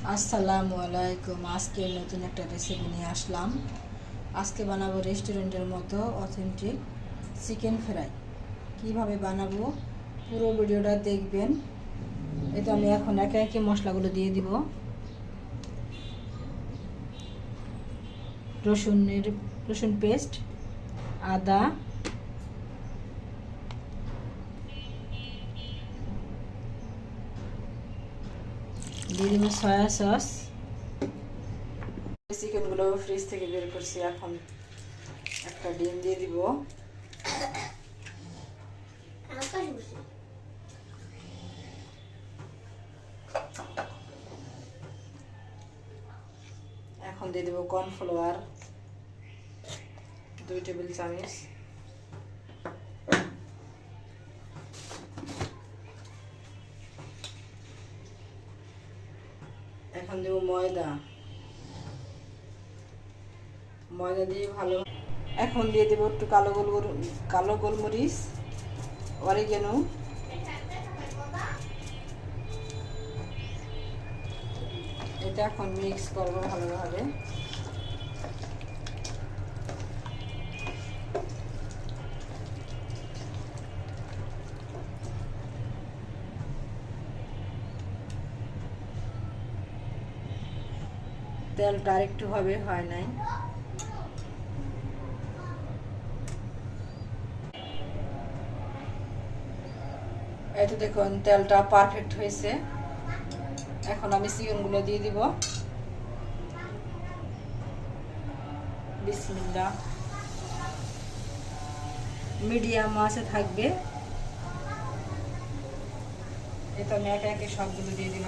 আসসালামু আলাইকুম। আজকে নতুন একটা রেসিপি নিয়ে আসলাম। আজকে বানাবো রেস্টুরেন্টের মতো অথেন্টিক চিকেন ফ্রাই। কিভাবে বানাবো পুরো ভিডিওটা দেখবেন। এটা আমি এখন একে একে মশলাগুলো দিয়ে দিব। রসুন পেস্ট, আদা, দিয়ে দিব সয়া সস। চিকেনগুলো ফ্রিজ থেকে বের করছি, এখন একটা ডিম দিয়ে দিব। এখন দিয়ে দেব কর্নফ্লাওয়ার 2 টেবিল চামচ। এখন দেব ময়দা দিয়ে ভালো। এখন দিয়ে দেব একটু কালো গোলমরিচ, অরিগেনো, এটা এখন মিক্স করবো ভালোভাবে। তেলটা আরেকটু হবে, হয় নাই। এই তো দেখুন তেলটা পারফেক্ট হয়েছে। এখন আমি চিকেনগুলো দিয়ে দিব। বিসমিল্লাহ। মিডিয়াম আঁচে থাকবে। এটা আমি একে একে সবগুলো দিয়ে দিব।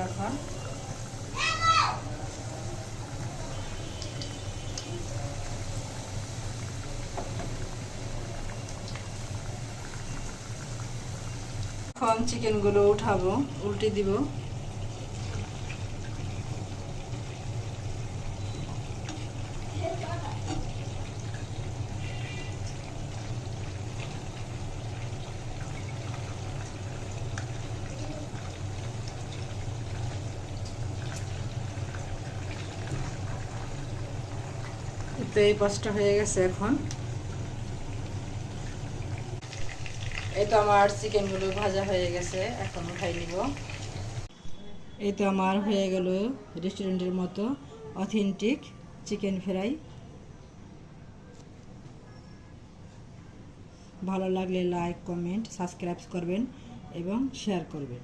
এখন চিকেনগুলো উঠাবো, উল্টে দিব। তো এই পাঁচটা হয়ে গেছে। এখন এই তো আমার চিকেনগুলো ভাজা হয়ে গেছে, এখন উঠাই নিব। এই তো আমার হয়ে গেল রেস্টুরেন্টের মতো অথেন্টিক চিকেন ফ্রাই। ভালো লাগলে লাইক, কমেন্ট, সাবস্ক্রাইব করবেন এবং শেয়ার করবেন।